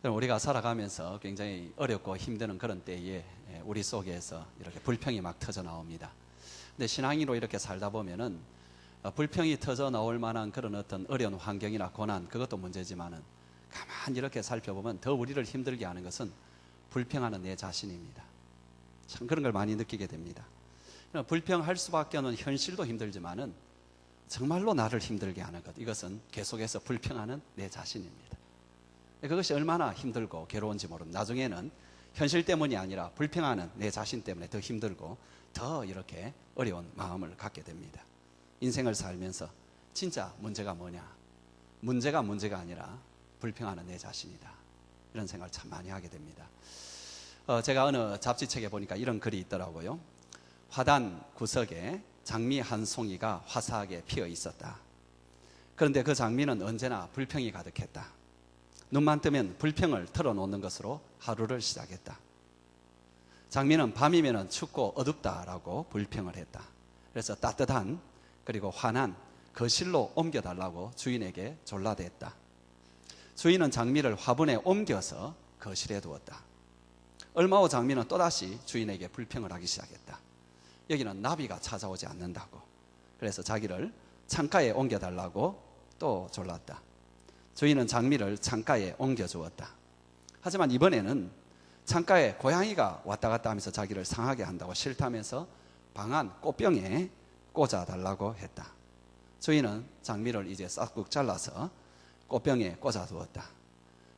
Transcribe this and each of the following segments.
우리가 살아가면서 굉장히 어렵고 힘드는 그런 때에 우리 속에서 이렇게 불평이 막 터져 나옵니다. 근데 신앙인으로 이렇게 살다 보면은 불평이 터져 나올 만한 그런 어떤 어려운 환경이나 고난, 그것도 문제지만은 가만히 이렇게 살펴보면 더 우리를 힘들게 하는 것은 불평하는 내 자신입니다. 참 그런 걸 많이 느끼게 됩니다. 불평할 수밖에 없는 현실도 힘들지만은 정말로 나를 힘들게 하는 것, 이것은 계속해서 불평하는 내 자신입니다. 그것이 얼마나 힘들고 괴로운지 모릅니다. 나중에는 현실 때문이 아니라 불평하는 내 자신 때문에 더 힘들고 더 이렇게 어려운 마음을 갖게 됩니다. 인생을 살면서 진짜 문제가 뭐냐? 문제가 아니라 불평하는 내 자신이다. 이런 생각을 참 많이 하게 됩니다. 제가 어느 잡지책에 보니까 이런 글이 있더라고요. 화단 구석에 장미 한 송이가 화사하게 피어 있었다. 그런데 그 장미는 언제나 불평이 가득했다. 눈만 뜨면 불평을 털어놓는 것으로 하루를 시작했다. 장미는 밤이면 춥고 어둡다라고 불평을 했다. 그래서 따뜻한 그리고 환한 거실로 옮겨달라고 주인에게 졸라댔다. 주인은 장미를 화분에 옮겨서 거실에 두었다. 얼마 후 장미는 또다시 주인에게 불평을 하기 시작했다. 여기는 나비가 찾아오지 않는다고. 그래서 자기를 창가에 옮겨달라고 또 졸랐다. 주인은 장미를 창가에 옮겨주었다. 하지만 이번에는 창가에 고양이가 왔다 갔다 하면서 자기를 상하게 한다고 싫다면서 방안 꽃병에 꽂아달라고 했다. 주인은 장미를 이제 싹둑 잘라서 꽃병에 꽂아두었다.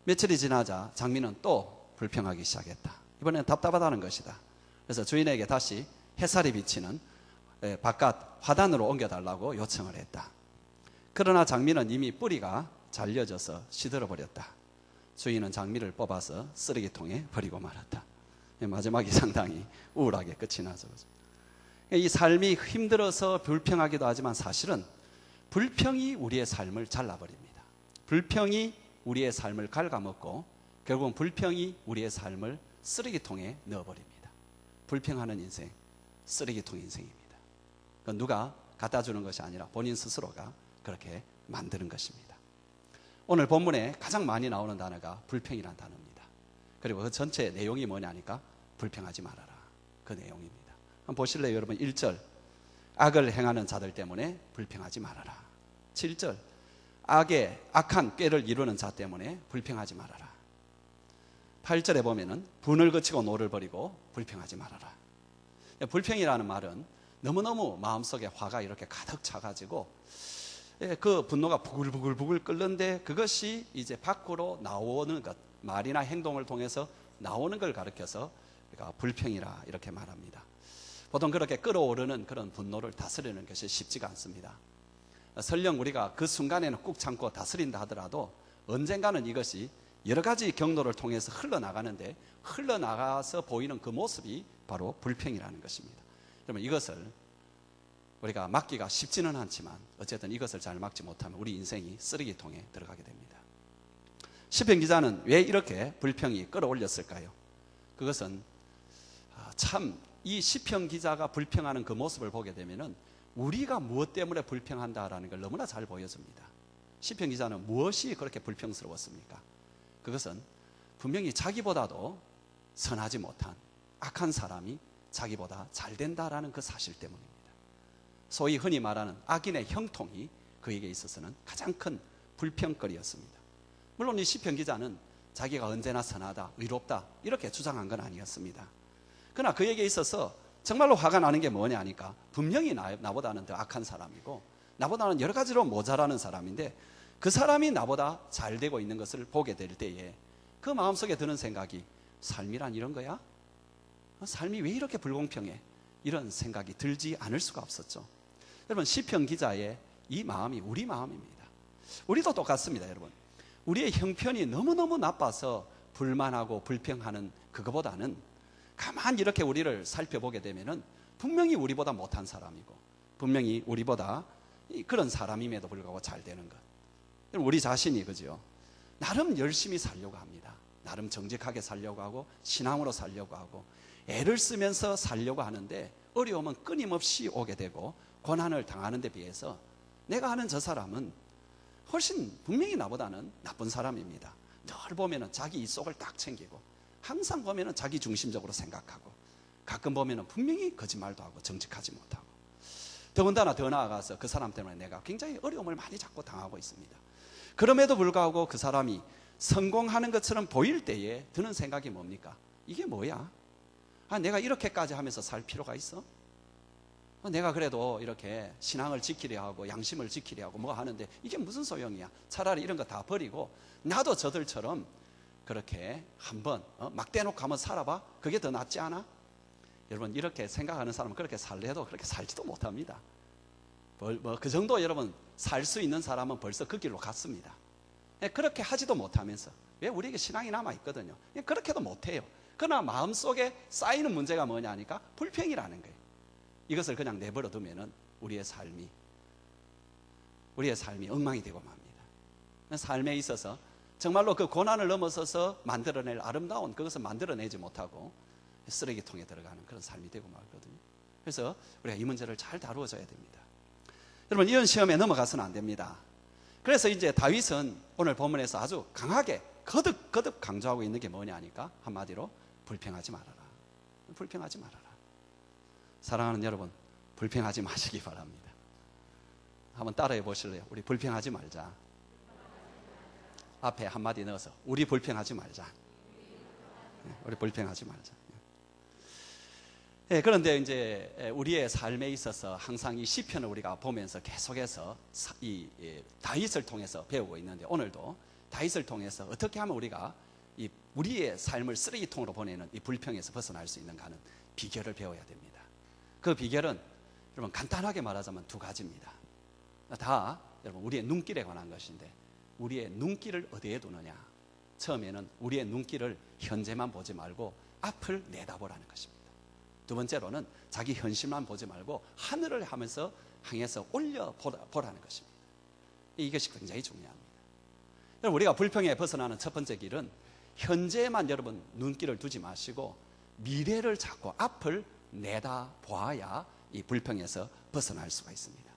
며칠이 지나자 장미는 또 불평하기 시작했다. 이번에는 답답하다는 것이다. 그래서 주인에게 다시 햇살이 비치는 바깥 화단으로 옮겨달라고 요청을 했다. 그러나 장미는 이미 뿌리가 잘려져서 시들어버렸다. 주인은 장미를 뽑아서 쓰레기통에 버리고 말았다. 마지막이 상당히 우울하게 끝이 나죠. 이 삶이 힘들어서 불평하기도 하지만 사실은 불평이 우리의 삶을 잘라버립니다. 불평이 우리의 삶을 갉아먹고 결국은 불평이 우리의 삶을 쓰레기통에 넣어버립니다. 불평하는 인생, 쓰레기통 인생입니다. 그건 누가 갖다 주는 것이 아니라 본인 스스로가 그렇게 만드는 것입니다. 오늘 본문에 가장 많이 나오는 단어가 불평이라는 단어입니다. 그리고 그 전체 내용이 뭐냐니까 불평하지 말아라. 그 내용입니다. 한번 보실래요, 여러분? 1절, 악을 행하는 자들 때문에 불평하지 말아라. 7절, 악한 꾀를 이루는 자 때문에 불평하지 말아라. 8절에 보면은 분을 그치고 노를 버리고 불평하지 말아라. 불평이라는 말은 너무너무 마음속에 화가 이렇게 가득 차가지고 그 분노가 부글부글 끓는데 그것이 이제 밖으로 나오는 것, 말이나 행동을 통해서 나오는 걸 가리켜서 불평이라 이렇게 말합니다. 보통 그렇게 끓어오르는 그런 분노를 다스리는 것이 쉽지가 않습니다. 설령 우리가 그 순간에는 꾹 참고 다스린다 하더라도 언젠가는 이것이 여러 가지 경로를 통해서 흘러나가는데 흘러나가서 보이는 그 모습이 바로 불평이라는 것입니다. 그러면 이것을 우리가 막기가 쉽지는 않지만 어쨌든 이것을 잘 막지 못하면 우리 인생이 쓰레기통에 들어가게 됩니다. 시편 기자는 왜 이렇게 불평이 끌어올렸을까요? 그것은 참 이 시편 기자가 불평하는 그 모습을 보게 되면은 우리가 무엇 때문에 불평한다라는 걸 너무나 잘 보여줍니다. 시편 기자는 무엇이 그렇게 불평스러웠습니까? 그것은 분명히 자기보다도 선하지 못한 악한 사람이 자기보다 잘 된다라는 그 사실 때문입니다. 소위 흔히 말하는 악인의 형통이 그에게 있어서는 가장 큰 불평거리였습니다. 물론 이 시편 기자는 자기가 언제나 선하다, 의롭다 이렇게 주장한 건 아니었습니다. 그러나 그에게 있어서 정말로 화가 나는 게 뭐냐 하니까 분명히 나보다는 더 악한 사람이고 나보다는 여러 가지로 모자라는 사람인데 그 사람이 나보다 잘 되고 있는 것을 보게 될 때에 그 마음속에 드는 생각이 삶이란 이런 거야? 삶이 왜 이렇게 불공평해? 이런 생각이 들지 않을 수가 없었죠. 여러분, 시편 기자의 이 마음이 우리 마음입니다. 우리도 똑같습니다. 여러분, 우리의 형편이 너무너무 나빠서 불만하고 불평하는 그거보다는 가만히 이렇게 우리를 살펴보게 되면은 분명히 우리보다 못한 사람이고 분명히 우리보다 그런 사람임에도 불구하고 잘 되는 것, 우리 자신이 그죠? 나름 열심히 살려고 합니다. 나름 정직하게 살려고 하고 신앙으로 살려고 하고 애를 쓰면서 살려고 하는데 어려움은 끊임없이 오게 되고 고난을 당하는 데 비해서 내가 아는 저 사람은 훨씬 분명히 나보다는 나쁜 사람입니다. 늘 보면은 자기 이속을 딱 챙기고, 항상 보면은 자기 중심적으로 생각하고, 가끔 보면은 분명히 거짓말도 하고 정직하지 못하고, 더군다나 더 나아가서 그 사람 때문에 내가 굉장히 어려움을 많이 자꾸 당하고 있습니다. 그럼에도 불구하고 그 사람이 성공하는 것처럼 보일 때에 드는 생각이 뭡니까? 이게 뭐야? 내가 이렇게까지 하면서 살 필요가 있어? 내가 그래도 이렇게 신앙을 지키려 하고 양심을 지키려 하고 뭐 하는데 이게 무슨 소용이야? 차라리 이런 거 다 버리고 나도 저들처럼 그렇게 한번 막 대놓고 한번 살아봐. 그게 더 낫지 않아? 여러분, 이렇게 생각하는 사람은 그렇게 살래도 그렇게 살지도 못합니다. 그 정도 여러분 살 수 있는 사람은 벌써 그 길로 갔습니다. 그렇게 하지도 못하면서, 왜? 우리에게 신앙이 남아있거든요. 그렇게도 못해요. 그러나 마음속에 쌓이는 문제가 뭐냐니까 불평이라는 거예요. 이것을 그냥 내버려 두면은 우리의 삶이 엉망이 되고 맙니다. 삶에 있어서 정말로 그 고난을 넘어서서 만들어낼 아름다운 그것을 만들어내지 못하고 쓰레기통에 들어가는 그런 삶이 되고 말거든요. 그래서 우리가 이 문제를 잘 다루어줘야 됩니다. 여러분, 이런 시험에 넘어가서는 안 됩니다. 그래서 이제 다윗은 오늘 본문에서 아주 강하게 거듭 강조하고 있는 게 뭐냐니까 한마디로 불평하지 말아라. 불평하지 말아라. 사랑하는 여러분, 불평하지 마시기 바랍니다. 한번 따라해 보실래요? 우리 불평하지 말자. 앞에 한마디 넣어서 우리 불평하지 말자. 우리 불평하지 말자. 그런데 이제 우리의 삶에 있어서 항상 이 시편을 우리가 보면서 계속해서 이 다윗을 통해서 배우고 있는데, 오늘도 다윗을 통해서 어떻게 하면 우리가 우리의 삶을 쓰레기통으로 보내는 이 불평에서 벗어날 수 있는가 하는 비결을 배워야 됩니다. 그 비결은 여러분 간단하게 말하자면 두 가지입니다. 다 여러분 우리의 눈길에 관한 것인데, 우리의 눈길을 어디에 두느냐. 처음에는 우리의 눈길을 현재만 보지 말고 앞을 내다보라는 것입니다. 두 번째로는 자기 현실만 보지 말고 하늘을 향해서 올려보라는 것입니다. 이것이 굉장히 중요합니다. 여러분, 우리가 불평에 벗어나는 첫 번째 길은 현재만 여러분 눈길을 두지 마시고 미래를 찾고 앞을 내다보아야 이 불평에서 벗어날 수가 있습니다.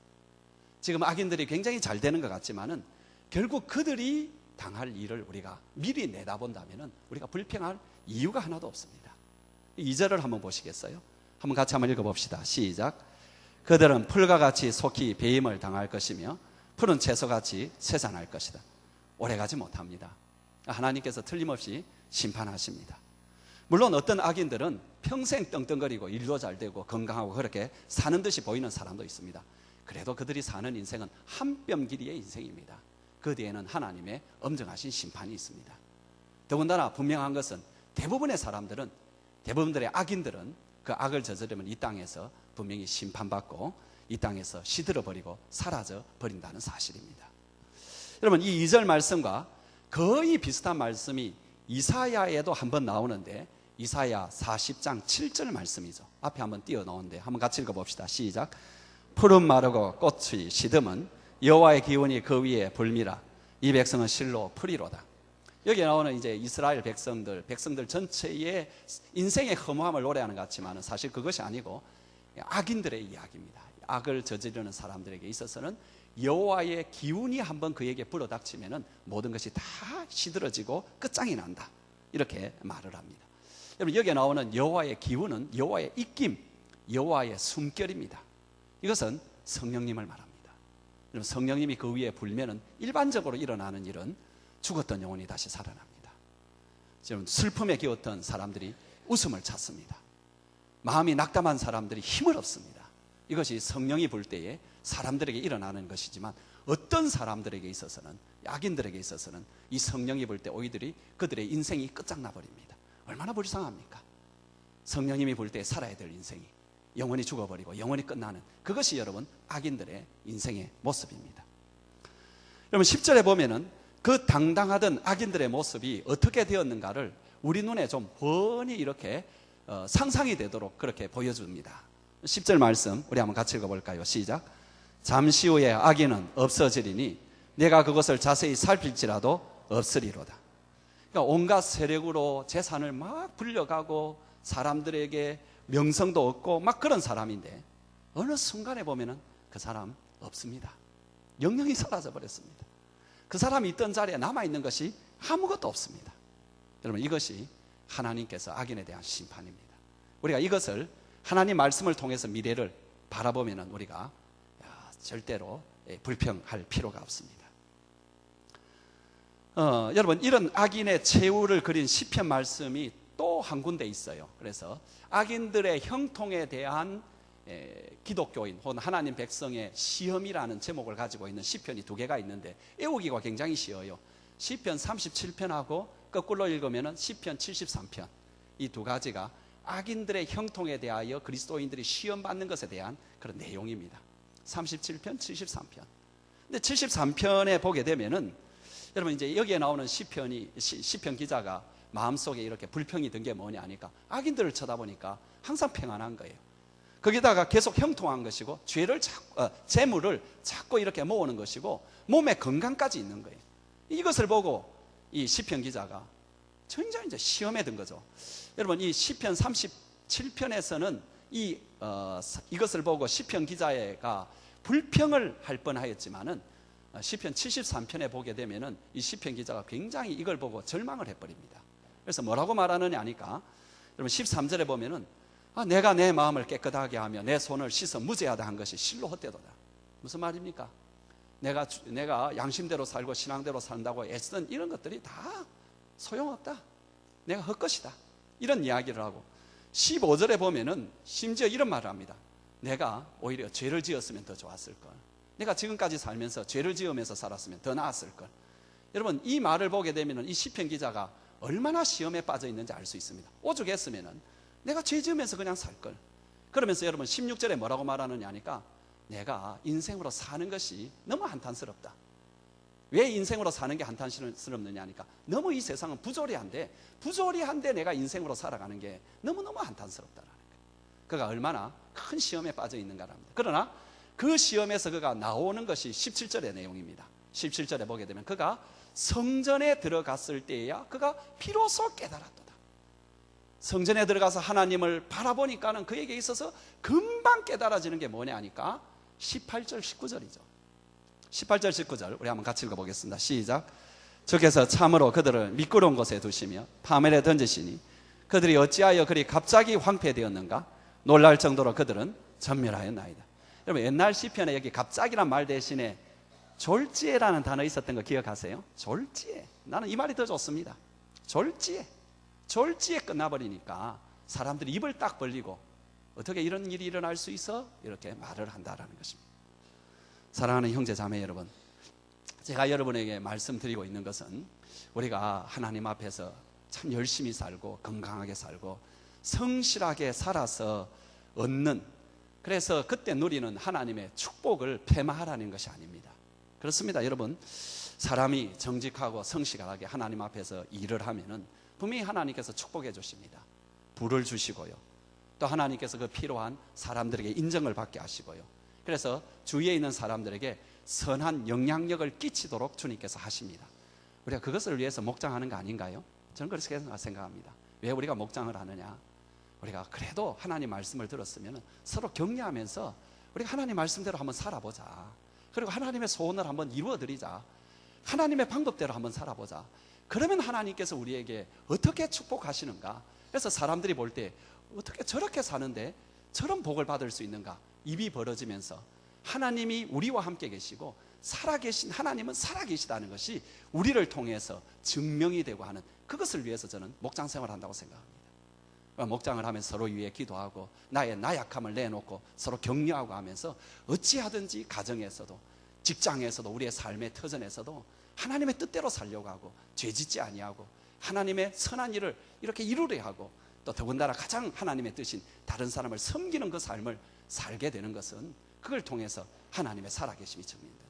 지금 악인들이 굉장히 잘 되는 것 같지만은 결국 그들이 당할 일을 우리가 미리 내다본다면은 우리가 불평할 이유가 하나도 없습니다. 2절을 한번 보시겠어요? 한번 같이 한번 읽어봅시다. 시작. 그들은 풀과 같이 속히 배임을 당할 것이며 푸른 채소같이 쇠잔할 것이다. 오래가지 못합니다. 하나님께서 틀림없이 심판하십니다. 물론 어떤 악인들은 평생 떵떵거리고 일도 잘 되고 건강하고 그렇게 사는 듯이 보이는 사람도 있습니다. 그래도 그들이 사는 인생은 한 뼘 길이의 인생입니다. 그 뒤에는 하나님의 엄정하신 심판이 있습니다. 더군다나 분명한 것은 대부분들의 악인들은 그 악을 저지르면 이 땅에서 분명히 심판받고 이 땅에서 시들어버리고 사라져 버린다는 사실입니다. 여러분, 이 2절 말씀과 거의 비슷한 말씀이 이사야에도 한번 나오는데, 이사야 40장 7절 말씀이죠. 앞에 한번 띄워 놓은데 한번 같이 읽어봅시다. 시작. 푸른 마르고 꽃이 시듬은 여호와의 기운이 그 위에 불미라. 이 백성은 실로 풀이로다. 여기 나오는 이제 이스라엘 백성들 전체의 인생의 허무함을 노래하는 것 같지만 사실 그것이 아니고 악인들의 이야기입니다. 악을 저지르는 사람들에게 있어서는 여호와의 기운이 한번 그에게 불어닥치면은 모든 것이 다 시들어지고 끝장이 난다. 이렇게 말을 합니다. 여러분, 여기에 나오는 여호와의 기운은 여호와의 입김, 여호와의 숨결입니다. 이것은 성령님을 말합니다. 여러분, 성령님이 그 위에 불면은 일반적으로 일어나는 일은 죽었던 영혼이 다시 살아납니다. 지금 슬픔에 겨웠던 사람들이 웃음을 찾습니다. 마음이 낙담한 사람들이 힘을 얻습니다. 이것이 성령이 불 때에 사람들에게 일어나는 것이지만, 어떤 사람들에게 있어서는, 악인들에게 있어서는 이 성령이 불 때 오히려 그들의 인생이 끝장나 버립니다. 얼마나 불쌍합니까? 성령님이 불 때 살아야 될 인생이 영원히 죽어버리고 영원히 끝나는, 그것이 여러분 악인들의 인생의 모습입니다. 여러분, 10절에 보면은 그 당당하던 악인들의 모습이 어떻게 되었는가를 우리 눈에 좀 훤히 이렇게 상상이 되도록 그렇게 보여줍니다. 10절 말씀 우리 한번 같이 읽어볼까요? 시작. 잠시 후에 악인은 없어지리니 내가 그것을 자세히 살필지라도 없으리로다. 그러니까 온갖 세력으로 재산을 막 불려가고 사람들에게 명성도 얻고 막 그런 사람인데, 어느 순간에 보면은 그 사람 없습니다. 영영이 사라져 버렸습니다. 그 사람이 있던 자리에 남아있는 것이 아무것도 없습니다. 여러분, 이것이 하나님께서 악인에 대한 심판입니다. 우리가 이것을 하나님 말씀을 통해서 미래를 바라보면 우리가 절대로 불평할 필요가 없습니다. 여러분, 이런 악인의 최후를 그린 시편 말씀이 또 한 군데 있어요. 그래서 악인들의 형통에 대한 기독교인 혹은 하나님 백성의 시험이라는 제목을 가지고 있는 시편이 두 개가 있는데 외우기가 굉장히 쉬워요. 시편 37편하고 거꾸로 읽으면 시편 73편, 이 두 가지가 악인들의 형통에 대하여 그리스도인들이 시험받는 것에 대한 그런 내용입니다. 37편, 73편. 근데 73편에 보게 되면은 여러분, 이제 여기에 나오는 시편 기자가 마음속에 이렇게 불평이 든 게 뭐냐 하니까 악인들을 쳐다보니까 항상 평안한 거예요. 거기다가 계속 형통한 것이고 재물을 자꾸 이렇게 모으는 것이고 몸에 건강까지 있는 거예요. 이것을 보고 이 시편 기자가 굉장히 이제 시험에 든 거죠. 여러분, 이 시편 37편에서는 이것을 보고 시편 기자가 불평을 할 뻔하였지만은 시편 73편에 보게 되면은 이 시편 기자가 굉장히 이걸 보고 절망을 해버립니다. 그래서 뭐라고 말하느냐 하니까 여러분 13절에 보면은 내가 내 마음을 깨끗하게 하며 내 손을 씻어 무죄하다 한 것이 실로 헛되도다. 무슨 말입니까? 내가 양심대로 살고 신앙대로 산다고 애쓰던 이런 것들이 다 소용없다. 내가 헛것이다. 이런 이야기를 하고 15절에 보면은 심지어 이런 말을 합니다. 내가 오히려 죄를 지었으면 더 좋았을 걸. 내가 지금까지 살면서 죄를 지으면서 살았으면 더 나았을 걸. 여러분, 이 말을 보게 되면은 이 시편 기자가 얼마나 시험에 빠져 있는지 알 수 있습니다. 오죽했으면은 내가 죄 지으면서 그냥 살 걸. 그러면서 여러분 16절에 뭐라고 말하느냐 하니까 내가 인생으로 사는 것이 너무 한탄스럽다. 왜 인생으로 사는 게 한탄스럽느냐 하니까 너무 이 세상은 부조리한데 내가 인생으로 살아가는 게 너무너무 한탄스럽다라는 거예요. 그가 얼마나 큰 시험에 빠져 있는가랍니다. 그러나 그 시험에서 그가 나오는 것이 17절의 내용입니다. 17절에 보게 되면 그가 성전에 들어갔을 때에야 그가 비로소 깨달았도다. 성전에 들어가서 하나님을 바라보니까는 그에게 있어서 금방 깨달아지는 게 뭐냐 하니까 18절 19절이죠 18절 19절 우리 한번 같이 읽어보겠습니다. 시작. 주께서 참으로 그들을 미끄러운 곳에 두시며 파멸에 던지시니 그들이 어찌하여 그리 갑자기 황폐되었는가. 놀랄 정도로 그들은 전멸하였나이다. 여러분, 옛날 시편에 여기 갑자기란 말 대신에 졸지에라는 단어 있었던 거 기억하세요? 졸지에. 나는 이 말이 더 좋습니다. 졸지에 끝나버리니까 사람들이 입을 딱 벌리고 어떻게 이런 일이 일어날 수 있어? 이렇게 말을 한다라는 것입니다. 사랑하는 형제 자매 여러분, 제가 여러분에게 말씀드리고 있는 것은 우리가 하나님 앞에서 참 열심히 살고 건강하게 살고 성실하게 살아서 얻는, 그래서 그때 누리는 하나님의 축복을 폐마하라는 것이 아닙니다. 그렇습니다. 여러분, 사람이 정직하고 성실하게 하나님 앞에서 일을 하면은 분명히 하나님께서 축복해 주십니다. 부를 주시고요, 또 하나님께서 그 필요한 사람들에게 인정을 받게 하시고요, 그래서 주위에 있는 사람들에게 선한 영향력을 끼치도록 주님께서 하십니다. 우리가 그것을 위해서 목장하는 거 아닌가요? 저는 그렇게 생각합니다. 왜 우리가 목장을 하느냐? 우리가 그래도 하나님 말씀을 들었으면 서로 격려하면서 우리가 하나님 말씀대로 한번 살아보자. 그리고 하나님의 소원을 한번 이루어드리자. 하나님의 방법대로 한번 살아보자. 그러면 하나님께서 우리에게 어떻게 축복하시는가? 그래서 사람들이 볼 때 어떻게 저렇게 사는데 저런 복을 받을 수 있는가? 입이 벌어지면서 하나님이 우리와 함께 계시고 살아계신 하나님은 살아계시다는 것이 우리를 통해서 증명이 되고 하는, 그것을 위해서 저는 목장 생활을 한다고 생각합니다. 목장을 하면서 서로 위해 기도하고 나의 나약함을 내놓고 서로 격려하고 하면서 어찌하든지 가정에서도 직장에서도 우리의 삶의 터전에서도 하나님의 뜻대로 살려고 하고 죄짓지 아니하고 하나님의 선한 일을 이렇게 이루려 하고 또 더군다나 가장 하나님의 뜻인 다른 사람을 섬기는 그 삶을 살게 되는 것은 그걸 통해서 하나님의 살아계심이 증명된다.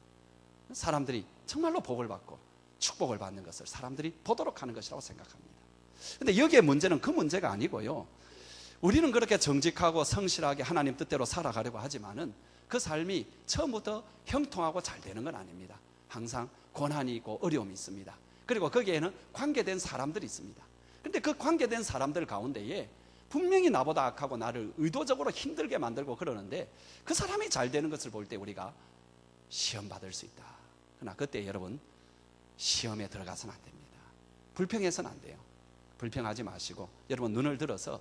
사람들이 정말로 복을 받고 축복을 받는 것을 사람들이 보도록 하는 것이라고 생각합니다. 근데 여기에 문제는 그 문제가 아니고요, 우리는 그렇게 정직하고 성실하게 하나님 뜻대로 살아가려고 하지만은 그 삶이 처음부터 형통하고 잘 되는 건 아닙니다. 항상 고난이 있고 어려움이 있습니다. 그리고 거기에는 관계된 사람들이 있습니다. 그런데 그 관계된 사람들 가운데에 분명히 나보다 악하고 나를 의도적으로 힘들게 만들고 그러는데 그 사람이 잘 되는 것을 볼 때 우리가 시험받을 수 있다. 그러나 그때 여러분, 시험에 들어가서는 안 됩니다. 불평해서는 안 돼요. 불평하지 마시고 여러분 눈을 들어서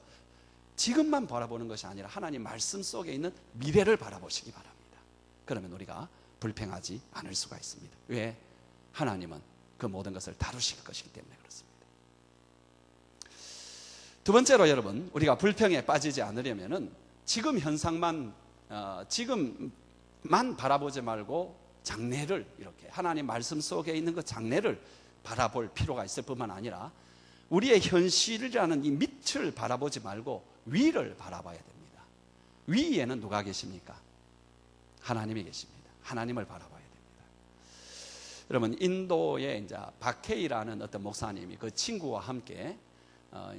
지금만 바라보는 것이 아니라 하나님 말씀 속에 있는 미래를 바라보시기 바랍니다. 그러면 우리가 불평하지 않을 수가 있습니다. 왜? 하나님은 그 모든 것을 다루실 것이기 때문에 그렇습니다. 두 번째로 여러분, 우리가 불평에 빠지지 않으려면은 지금 현상만 지금만 바라보지 말고 장래를, 이렇게 하나님 말씀 속에 있는 그 장래를 바라볼 필요가 있을 뿐만 아니라 우리의 현실이라는 이 밑을 바라보지 말고 위를 바라봐야 됩니다. 위에는 누가 계십니까? 하나님이 계십니다. 하나님을 바라봐야 됩니다. 여러분, 인도의 이제 바케이라는 어떤 목사님이 그 친구와 함께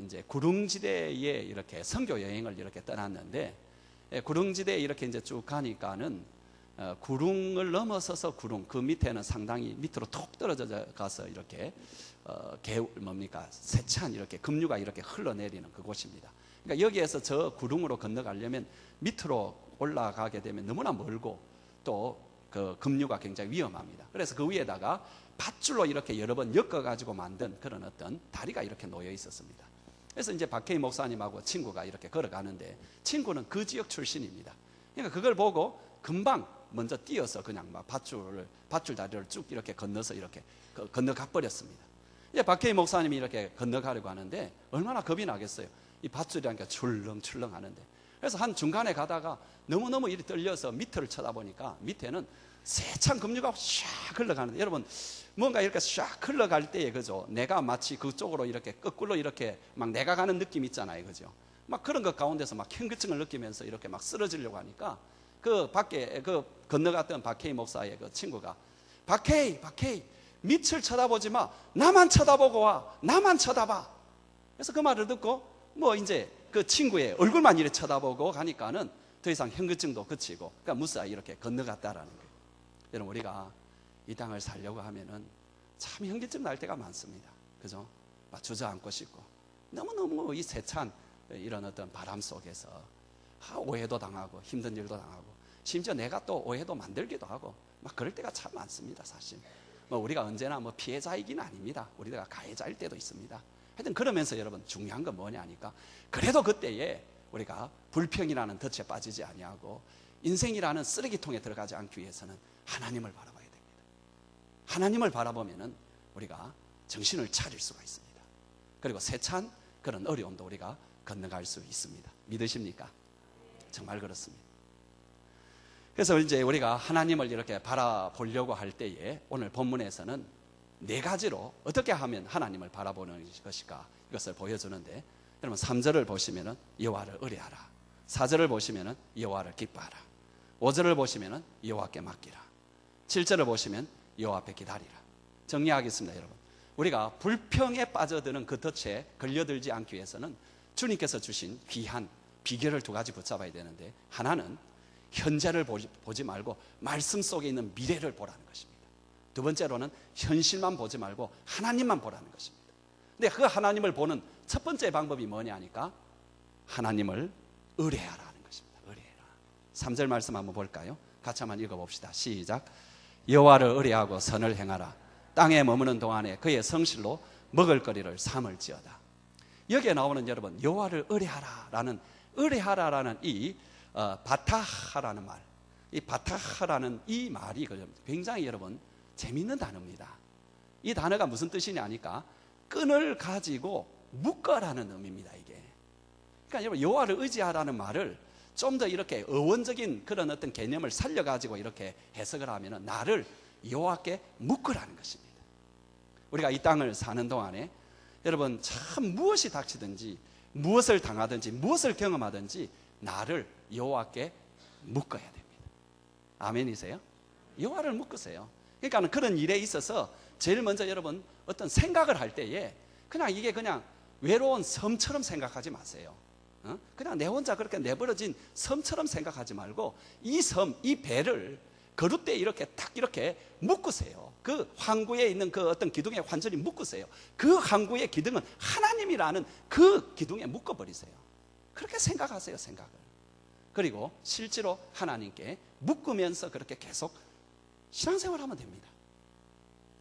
이제 구릉지대에 이렇게 선교 여행을 이렇게 떠났는데, 구릉지대에 이렇게 이제 쭉 가니까는 구릉을 넘어서서 구릉 그 밑에는 상당히 밑으로 톡 떨어져 가서 이렇게 세찬 이렇게 급류가 이렇게 흘러내리는 그곳입니다. 그러니까 여기에서 저 구릉으로 건너가려면 밑으로 올라가게 되면 너무나 멀고 또 그 급류가 굉장히 위험합니다. 그래서 그 위에다가 밧줄로 이렇게 여러 번 엮어가지고 만든 그런 어떤 다리가 이렇게 놓여 있었습니다. 그래서 이제 박해희 목사님하고 친구가 이렇게 걸어가는데, 친구는 그 지역 출신입니다. 그러니까 그걸 보고 금방 먼저 뛰어서 그냥 막 밧줄 다리를 쭉 이렇게 건너서 이렇게 건너가 버렸습니다. 이제 박해희 목사님이 이렇게 건너가려고 하는데 얼마나 겁이 나겠어요. 이 밧줄이라니까 출렁출렁 하는데. 그래서 한 중간에 가다가 너무너무 이리 떨려서 밑을 쳐다보니까 밑에는 세찬 급류가 샥 흘러가는데, 여러분 뭔가 이렇게 샥 흘러갈 때에 그죠, 내가 마치 그쪽으로 이렇게 거꾸로 이렇게 막 내가 가는 느낌 있잖아요, 그죠? 막 그런 것 가운데서 막 현기증을 느끼면서 이렇게 막 쓰러지려고 하니까 그 밖에 그 건너갔던 박해희 목사의 그 친구가 박해희 밑을 쳐다보지 마, 나만 쳐다보고 와, 나만 쳐다봐. 그래서 그 말을 듣고 뭐 이제 그 친구의 얼굴만 이렇게 쳐다보고 가니까는 더 이상 현기증도 그치고, 그러니까 무사히 이렇게 건너갔다라는 거예요. 여러분, 우리가 이 땅을 살려고 하면은 참 현기증 날 때가 많습니다. 그죠? 막 주저앉고 싶고, 너무너무 이 세찬 이런 어떤 바람 속에서 오해도 당하고 힘든 일도 당하고, 심지어 내가 또 오해도 만들기도 하고 막 그럴 때가 참 많습니다. 사실 뭐 우리가 언제나 뭐 피해자이긴 아닙니다. 우리가 가해자일 때도 있습니다. 하여튼 그러면서 여러분, 중요한 건 뭐냐니까, 그래도 그때에 우리가 불평이라는 덫에 빠지지 아니하고 인생이라는 쓰레기통에 들어가지 않기 위해서는 하나님을 바라봐야 됩니다. 하나님을 바라보면은 우리가 정신을 차릴 수가 있습니다. 그리고 세찬 그런 어려움도 우리가 건너갈 수 있습니다. 믿으십니까? 정말 그렇습니다. 그래서 이제 우리가 하나님을 이렇게 바라보려고 할 때에 오늘 본문에서는 네 가지로 어떻게 하면 하나님을 바라보는 것일까, 이것을 보여주는데, 여러분 3절을 보시면은 여호와를 의뢰하라, 4절을 보시면은 여호와를 기뻐하라, 5절을 보시면은 여호와께 맡기라, 7절을 보시면 여호와 앞에 기다리라. 정리하겠습니다. 여러분, 우리가 불평에 빠져드는 그 덫에 걸려들지 않기 위해서는 주님께서 주신 귀한 비결을 두 가지 붙잡아야 되는데, 하나는 현재를 보지 말고 말씀 속에 있는 미래를 보라는 것입니다. 두 번째로는 현실만 보지 말고 하나님만 보라는 것입니다. 근데 그 하나님을 보는 첫 번째 방법이 뭐냐니까, 하나님을 의뢰하라는 것입니다. 의뢰해라. 3절 말씀 한번 볼까요? 같이 한번 읽어봅시다. 시작. 여호와를 의뢰하고 선을 행하라. 땅에 머무는 동안에 그의 성실로 먹을거리를 삼을지어다. 여기에 나오는 여러분, 여호와를 의뢰하라라는 이 바타하라는 말, 이 바타하라는 이 말이 굉장히 여러분 재미있는 단어입니다. 이 단어가 무슨 뜻이냐니까, 끈을 가지고 묶어라는 의미입니다. 이게 그러니까 여러분, 여호와를 의지하라는 말을 좀 더 이렇게 어원적인 그런 어떤 개념을 살려가지고 이렇게 해석을 하면은 나를 여호와께 묶으라는 것입니다. 우리가 이 땅을 사는 동안에 여러분 참 무엇이 닥치든지 무엇을 당하든지 무엇을 경험하든지 나를 여호와께 묶어야 됩니다. 아멘이세요? 여호와를 묶으세요. 그러니까 그런 일에 있어서 제일 먼저 여러분 어떤 생각을 할 때에 그냥 이게 그냥 외로운 섬처럼 생각하지 마세요. 그냥 내 혼자 그렇게 내버려진 섬처럼 생각하지 말고 이 섬, 이 배를 거룻대에 이렇게 딱 이렇게 묶으세요. 그 항구에 있는 그 어떤 기둥에 완전히 묶으세요. 그 항구의 기둥은 하나님이라는 그 기둥에 묶어버리세요. 그렇게 생각하세요. 생각을. 그리고 실제로 하나님께 묶으면서 그렇게 계속 신앙생활을 하면 됩니다.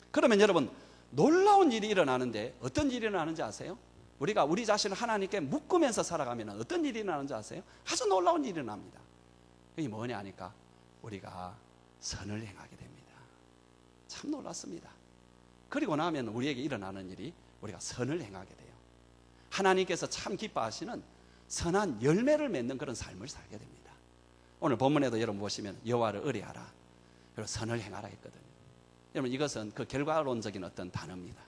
그러면 여러분, 놀라운 일이 일어나는데 어떤 일이 일어나는지 아세요? 우리가 우리 자신을 하나님께 묶으면서 살아가면 어떤 일이 일어나는지 아세요? 아주 놀라운 일이 일어납니다. 그게 뭐냐 하니까 우리가 선을 행하게 됩니다. 참 놀랐습니다. 그리고 나면 우리에게 일어나는 일이 우리가 선을 행하게 돼요. 하나님께서 참 기뻐하시는 선한 열매를 맺는 그런 삶을 살게 됩니다. 오늘 본문에도 여러분 보시면 여호와를 의뢰하라, 그리고 선을 행하라 했거든요. 여러분 이것은 그 결과론적인 어떤 단어입니다.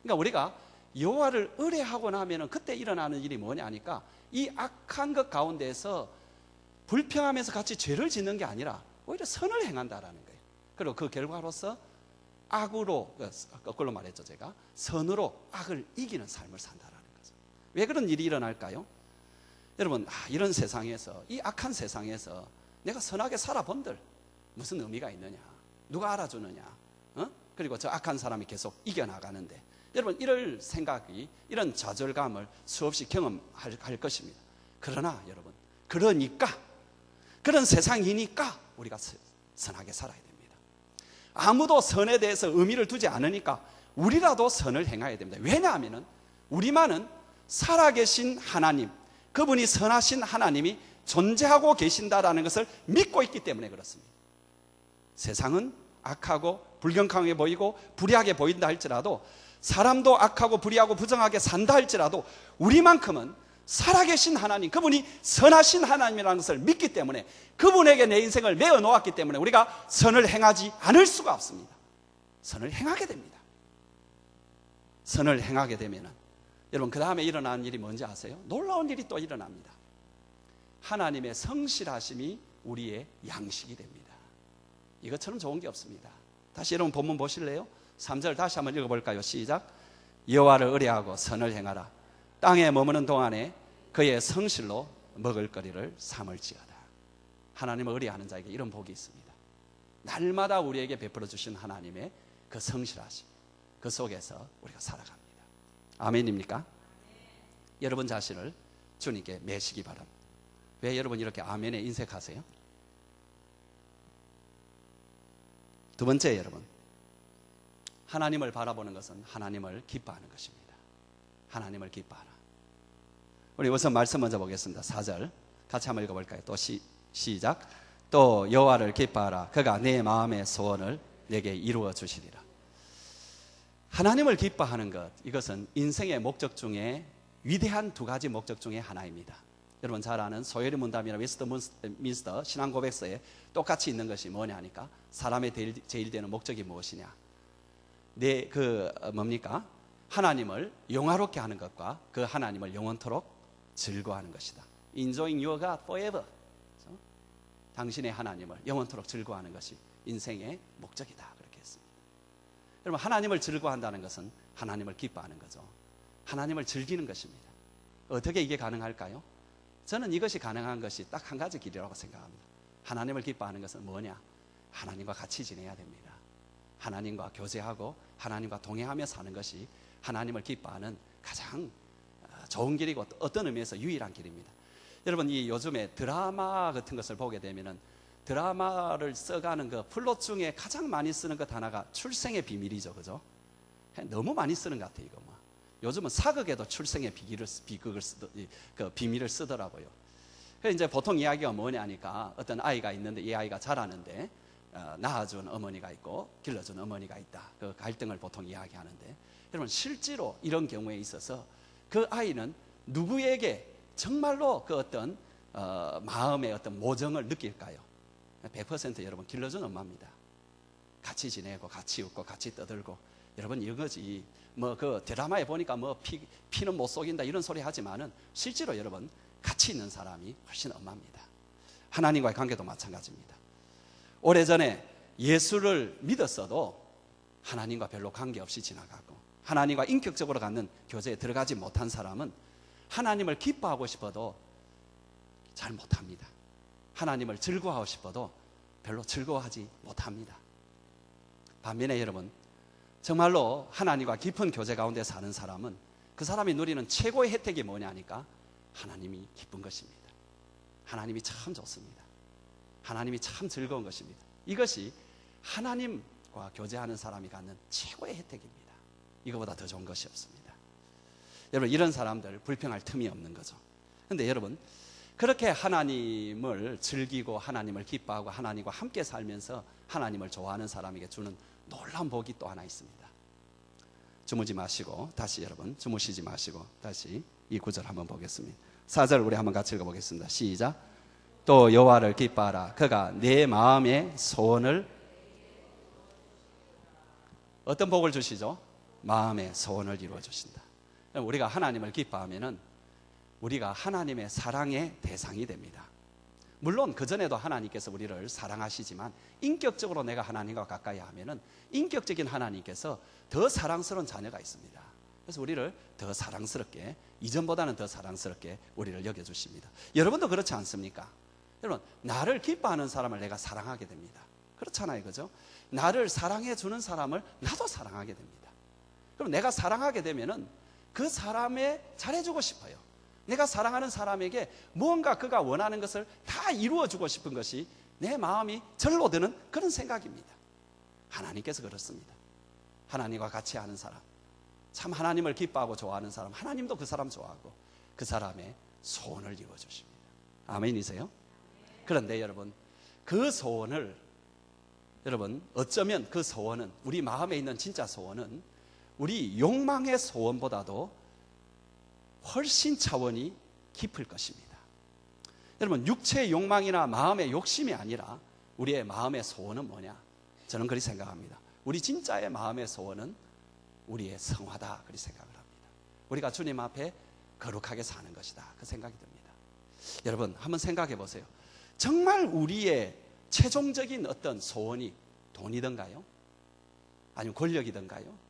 그러니까 우리가 여호와를 의뢰하고 나면 그때 일어나는 일이 뭐냐 하니까 이 악한 것 가운데서 불평하면서 같이 죄를 짓는 게 아니라 오히려 선을 행한다라는 거예요. 그리고 그 결과로서 악으로, 거꾸로 말했죠 제가, 선으로 악을 이기는 삶을 산다라는 거죠. 왜 그런 일이 일어날까요? 여러분 이런 세상에서, 이 악한 세상에서 내가 선하게 살아본들 무슨 의미가 있느냐, 누가 알아주느냐, 그리고 저 악한 사람이 계속 이겨나가는데, 여러분 이럴 생각이, 이런 좌절감을 수없이 경험할 것입니다. 그러나 여러분, 그러니까, 그런 세상이니까 우리가 선하게 살아야 됩니다. 아무도 선에 대해서 의미를 두지 않으니까 우리라도 선을 행해야 됩니다. 왜냐하면 우리만은 살아계신 하나님, 그분이 선하신 하나님이 존재하고 계신다라는 것을 믿고 있기 때문에 그렇습니다. 세상은 악하고 불경강하게 보이고 불의하게 보인다 할지라도, 사람도 악하고 불의하고 부정하게 산다 할지라도 우리만큼은 살아계신 하나님, 그분이 선하신 하나님이라는 것을 믿기 때문에, 그분에게 내 인생을 내어 놓았기 때문에 우리가 선을 행하지 않을 수가 없습니다. 선을 행하게 됩니다. 선을 행하게 되면은 여러분 그 다음에 일어나는 일이 뭔지 아세요? 놀라운 일이 또 일어납니다. 하나님의 성실하심이 우리의 양식이 됩니다. 이것처럼 좋은 게 없습니다. 다시 여러분 본문 보실래요? 3절 다시 한번 읽어볼까요? 시작. 여호와를 의뢰하고 선을 행하라. 땅에 머무는 동안에 그의 성실로 먹을거리를 삼을지어다. 하나님을 의뢰하는 자에게 이런 복이 있습니다. 날마다 우리에게 베풀어 주신 하나님의 그 성실하심, 그 속에서 우리가 살아갑니다. 아멘입니까? 여러분 자신을 주님께 매시기 바랍니다. 왜 여러분 이렇게 아멘에 인색하세요? 두 번째, 여러분, 하나님을 바라보는 것은 하나님을 기뻐하는 것입니다. 하나님을 기뻐하라. 우리 우선 말씀 먼저 보겠습니다. 4절 같이 한번 읽어볼까요? 또 시작. 또 여호와를 기뻐하라. 그가 내 마음의 소원을 내게 이루어 주시리라. 하나님을 기뻐하는 것, 이것은 인생의 목적 중에 위대한 두 가지 목적 중에 하나입니다. 여러분 잘 아는 소요리 문답이나 웨스트민스터 신앙 고백서에 똑같이 있는 것이 뭐냐 하니까, 사람의 제일 되는 목적이 무엇이냐, 뭡니까? 하나님을 영화롭게 하는 것과 그 하나님을 영원토록 즐거워하는 것이다. Enjoying your God forever. 당신의 하나님을 영원토록 즐거워하는 것이 인생의 목적이다, 그렇게 했습니다. 여러분 하나님을 즐거워한다는 것은 하나님을 기뻐하는 거죠. 하나님을 즐기는 것입니다. 어떻게 이게 가능할까요? 저는 이것이 가능한 것이 딱 한 가지 길이라고 생각합니다. 하나님을 기뻐하는 것은 뭐냐? 하나님과 같이 지내야 됩니다. 하나님과 교제하고 하나님과 동행하며 사는 것이 하나님을 기뻐하는 가장 좋은 길이고 어떤 의미에서 유일한 길입니다. 여러분 이 요즘에 드라마 같은 것을 보게 되면은, 드라마를 써가는 그 플롯 중에 가장 많이 쓰는 것 하나가 출생의 비밀이죠, 그죠? 너무 많이 쓰는 것 같아요, 이거 뭐. 요즘은 사극에도 출생의 비밀을 쓰더라고요. 그래서 이제 보통 이야기가 뭐냐니까, 어떤 아이가 있는데 이 아이가 자라는데 낳아준 어머니가 있고 길러준 어머니가 있다. 그 갈등을 보통 이야기하는데, 여러분 실제로 이런 경우에 있어서 그 아이는 누구에게 정말로 그 어떤 마음의 어떤 모정을 느낄까요? 100% 여러분 길러준 엄마입니다. 같이 지내고 같이 웃고 같이 떠들고, 여러분 이거지 뭐 그 드라마에 보니까 뭐 피는 못 속인다 이런 소리 하지만은 실제로 여러분 같이 있는 사람이 훨씬 엄마입니다. 하나님과의 관계도 마찬가지입니다. 오래전에 예수를 믿었어도 하나님과 별로 관계없이 지나가고 하나님과 인격적으로 갖는 교제에 들어가지 못한 사람은 하나님을 기뻐하고 싶어도 잘 못합니다. 하나님을 즐거워하고 싶어도 별로 즐거워하지 못합니다. 반면에 여러분 정말로 하나님과 깊은 교제 가운데 사는 사람은 그 사람이 누리는 최고의 혜택이 뭐냐니까, 하나님이 기쁜 것입니다. 하나님이 참 좋습니다. 하나님이 참 즐거운 것입니다. 이것이 하나님과 교제하는 사람이 갖는 최고의 혜택입니다. 이거보다 더 좋은 것이 없습니다. 여러분, 이런 사람들 불평할 틈이 없는 거죠. 그런데 여러분, 그렇게 하나님을 즐기고 하나님을 기뻐하고 하나님과 함께 살면서 하나님을 좋아하는 사람에게 주는 놀라운 복이 또 하나 있습니다. 주무지 마시고 다시, 여러분 주무시지 마시고 다시 이 구절 한번 보겠습니다. 4절 우리 한번 같이 읽어보겠습니다. 시작. 또 여호와를 기뻐하라. 그가 내 마음의 소원을, 어떤 복을 주시죠? 마음의 소원을 이루어 주신다. 우리가 하나님을 기뻐하면은 우리가 하나님의 사랑의 대상이 됩니다. 물론 그전에도 하나님께서 우리를 사랑하시지만 인격적으로 내가 하나님과 가까이 하면은 인격적인 하나님께서 더 사랑스러운 자녀가 있습니다. 그래서 우리를 더 사랑스럽게, 이전보다는 더 사랑스럽게 우리를 여겨주십니다. 여러분도 그렇지 않습니까? 여러분, 나를 기뻐하는 사람을 내가 사랑하게 됩니다. 그렇잖아요, 그죠? 나를 사랑해 주는 사람을 나도 사랑하게 됩니다. 그럼 내가 사랑하게 되면은 그 사람에 잘해주고 싶어요. 내가 사랑하는 사람에게 무언가 그가 원하는 것을 다 이루어주고 싶은 것이 내 마음이 절로 드는 그런 생각입니다. 하나님께서 그렇습니다. 하나님과 같이 하는 사람, 참 하나님을 기뻐하고 좋아하는 사람, 하나님도 그 사람 좋아하고 그 사람의 소원을 이루어주십니다. 아멘이세요? 그런데 여러분, 그 소원을, 여러분 어쩌면 그 소원은, 우리 마음에 있는 진짜 소원은 우리 욕망의 소원보다도 훨씬 차원이 깊을 것입니다. 여러분, 육체의 욕망이나 마음의 욕심이 아니라 우리의 마음의 소원은 뭐냐? 저는 그렇게 생각합니다. 우리 진짜의 마음의 소원은 우리의 성화다, 그렇게 생각을 합니다. 우리가 주님 앞에 거룩하게 사는 것이다, 그 생각이 듭니다. 여러분, 한번 생각해 보세요. 정말 우리의 최종적인 어떤 소원이 돈이든가요? 아니면 권력이든가요?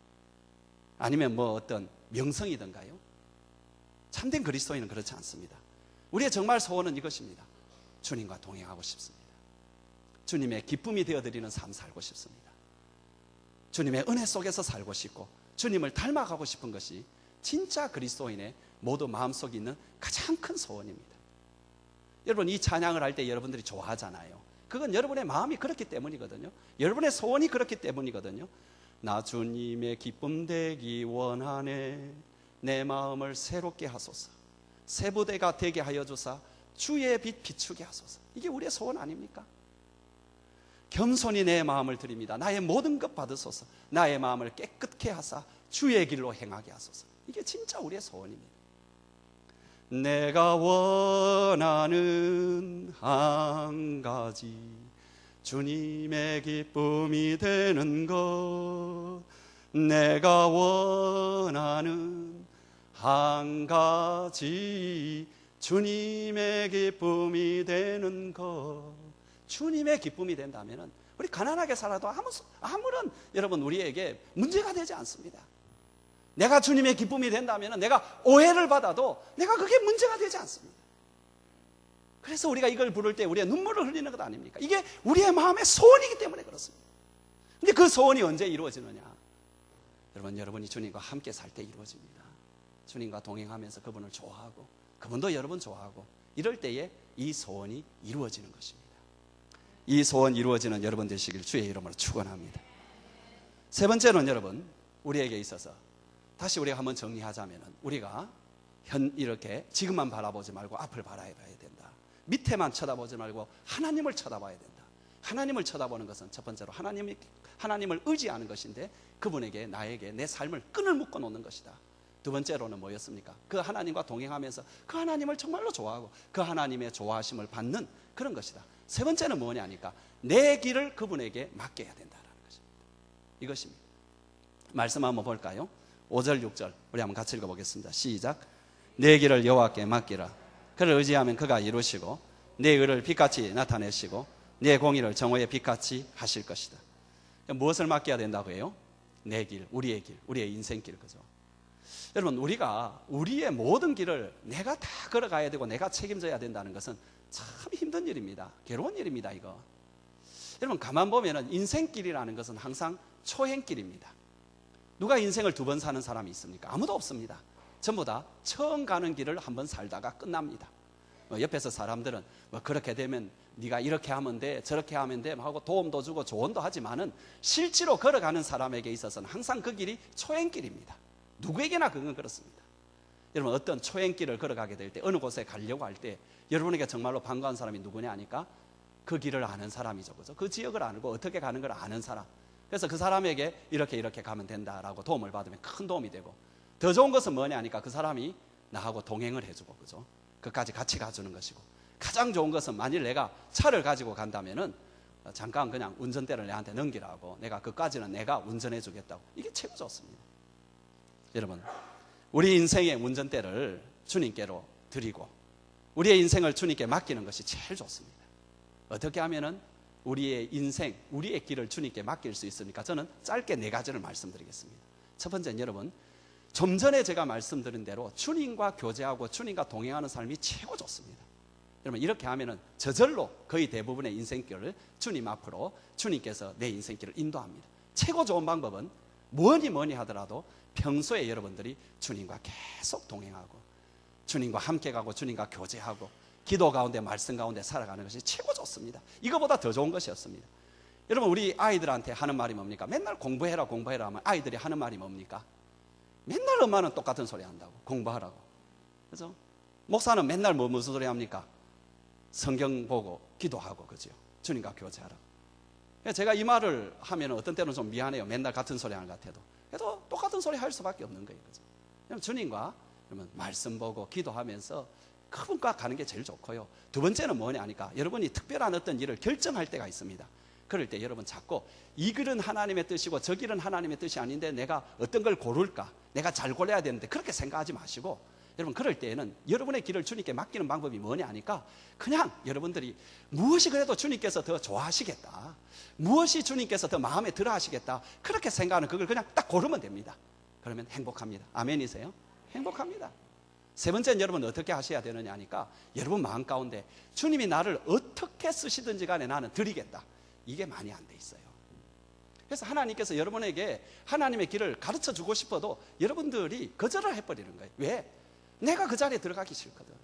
아니면 뭐 어떤 명성이든가요? 참된 그리스도인은 그렇지 않습니다. 우리의 정말 소원은 이것입니다. 주님과 동행하고 싶습니다. 주님의 기쁨이 되어드리는 삶 살고 싶습니다. 주님의 은혜 속에서 살고 싶고 주님을 닮아가고 싶은 것이 진짜 그리스도인의 모두 마음속에 있는 가장 큰 소원입니다. 여러분, 이 찬양을 할 때 여러분들이 좋아하잖아요. 그건 여러분의 마음이 그렇기 때문이거든요. 여러분의 소원이 그렇기 때문이거든요. 나 주님의 기쁨 되기 원하네, 내 마음을 새롭게 하소서, 새 부대가 되게 하여 주사 주의 빛 비추게 하소서. 이게 우리의 소원 아닙니까? 겸손히 내 마음을 드립니다. 나의 모든 것 받으소서. 나의 마음을 깨끗게 하사 주의 길로 행하게 하소서. 이게 진짜 우리의 소원입니다. 내가 원하는 한 가지, 주님의 기쁨이 되는 것. 내가 원하는 한 가지, 주님의 기쁨이 되는 것. 주님의 기쁨이 된다면 우리 가난하게 살아도 아무런 여러분 우리에게 문제가 되지 않습니다. 내가 주님의 기쁨이 된다면 내가 오해를 받아도 내가 그게 문제가 되지 않습니다. 그래서 우리가 이걸 부를 때 우리의 눈물을 흘리는 것 아닙니까? 이게 우리의 마음의 소원이기 때문에 그렇습니다. 근데 그 소원이 언제 이루어지느냐? 여러분이 주님과 함께 살 때 이루어집니다. 주님과 동행하면서 그분을 좋아하고 그분도 여러분 좋아하고 이럴 때에 이 소원이 이루어지는 것입니다. 이 소원 이루어지는 여러분 되시길 주의 이름으로 축원합니다. 세 번째는 여러분, 우리에게 있어서 다시 우리가 한번 정리하자면 우리가 이렇게 지금만 바라보지 말고 앞을 바라봐야 된다. 밑에만 쳐다보지 말고 하나님을 쳐다봐야 된다. 하나님을 쳐다보는 것은 첫 번째로 하나님을 의지하는 것인데 그분에게 나에게 내 삶을 끈을 묶어 놓는 것이다. 두 번째로는 뭐였습니까? 그 하나님과 동행하면서 그 하나님을 정말로 좋아하고 그 하나님의 좋아하심을 받는 그런 것이다. 세 번째는 뭐냐니까 내 길을 그분에게 맡겨야 된다는 것입니다. 이것입니다. 말씀 한번 볼까요? 5절 6절 우리 한번 같이 읽어보겠습니다. 시작. 내 길을 여호와께 맡기라. 그를 의지하면 그가 이루시고 내 의를 빛같이 나타내시고 내 공의를 정오의 빛같이 하실 것이다. 무엇을 맡겨야 된다고 해요? 내 길, 우리의 길, 우리의 인생길, 그죠? 여러분, 우리가 우리의 모든 길을 내가 다 걸어가야 되고 내가 책임져야 된다는 것은 참 힘든 일입니다. 괴로운 일입니다, 이거. 여러분, 가만 보면은 인생길이라는 것은 항상 초행길입니다. 누가 인생을 두 번 사는 사람이 있습니까? 아무도 없습니다. 전부 다 처음 가는 길을 한번 살다가 끝납니다. 옆에서 사람들은 그렇게 되면 네가 이렇게 하면 돼, 저렇게 하면 돼 하고 도움도 주고 조언도 하지만은 실제로 걸어가는 사람에게 있어서는 항상 그 길이 초행길입니다. 누구에게나 그건 그렇습니다. 여러분, 어떤 초행길을 걸어가게 될 때, 어느 곳에 가려고 할 때 여러분에게 정말로 반가운 사람이 누구냐 하니까 그 길을 아는 사람이죠. 그죠? 그 지역을 알고 어떻게 가는 걸 아는 사람. 그래서 그 사람에게 이렇게 가면 된다라고 도움을 받으면 큰 도움이 되고, 더 좋은 것은 뭐냐 하니까 그 사람이 나하고 동행을 해주고, 그죠? 그까지 같이 가주는 것이고, 가장 좋은 것은 만일 내가 차를 가지고 간다면은 잠깐 그냥 운전대를 내한테 넘기라고, 내가 그까지는 내가 운전해 주겠다고. 이게 최고 좋습니다. 여러분, 우리 인생의 운전대를 주님께로 드리고 우리의 인생을 주님께 맡기는 것이 제일 좋습니다. 어떻게 하면은 우리의 인생, 우리의 길을 주님께 맡길 수 있습니까? 저는 짧게 4가지를 말씀드리겠습니다. 첫 번째는 여러분, 좀 전에 제가 말씀드린 대로 주님과 교제하고 주님과 동행하는 삶이 최고 좋습니다. 여러분, 이렇게 하면은 저절로 거의 대부분의 인생길을 주님 앞으로 주님께서 내 인생길을 인도합니다. 최고 좋은 방법은 뭐니 하더라도 평소에 여러분들이 주님과 계속 동행하고 주님과 함께 가고 주님과 교제하고 기도 가운데 말씀 가운데 살아가는 것이 최고 좋습니다. 이거보다 더 좋은 것이 없습니다. 여러분, 우리 아이들한테 하는 말이 뭡니까? 맨날 공부해라 하면 아이들이 하는 말이 뭡니까? 맨날 엄마는 똑같은 소리 한다고, 공부하라고. 그죠? 목사는 맨날 무슨 소리 합니까? 성경 보고 기도하고, 그죠? 주님과 교제하라고. 제가 이 말을 하면 어떤 때는 좀 미안해요. 맨날 같은 소리 하는 것 같아도. 그래도 똑같은 소리 할 수밖에 없는 거예요. 그죠? 주님과 그러면 말씀 보고 기도하면서 그분과 가는 게 제일 좋고요. 두 번째는 뭐냐 하니까, 여러분이 특별한 어떤 일을 결정할 때가 있습니다. 그럴 때 여러분 자꾸 이 길은 하나님의 뜻이고 저 길은 하나님의 뜻이 아닌데 내가 어떤 걸 고를까? 내가 잘 골라야 되는데, 그렇게 생각하지 마시고, 여러분 그럴 때에는 여러분의 길을 주님께 맡기는 방법이 뭐냐 하니까, 그냥 여러분들이 무엇이 그래도 주님께서 더 좋아하시겠다, 무엇이 주님께서 더 마음에 들어 하시겠다, 그렇게 생각하는 그걸 그냥 딱 고르면 됩니다. 그러면 행복합니다. 아멘이세요? 행복합니다. 세 번째는 여러분 어떻게 하셔야 되느냐 하니까, 여러분 마음 가운데 주님이 나를 어떻게 쓰시든지 간에 나는 드리겠다, 이게 많이 안 돼 있어요. 그래서 하나님께서 여러분에게 하나님의 길을 가르쳐 주고 싶어도 여러분들이 거절을 해버리는 거예요. 왜? 내가 그 자리에 들어가기 싫거든.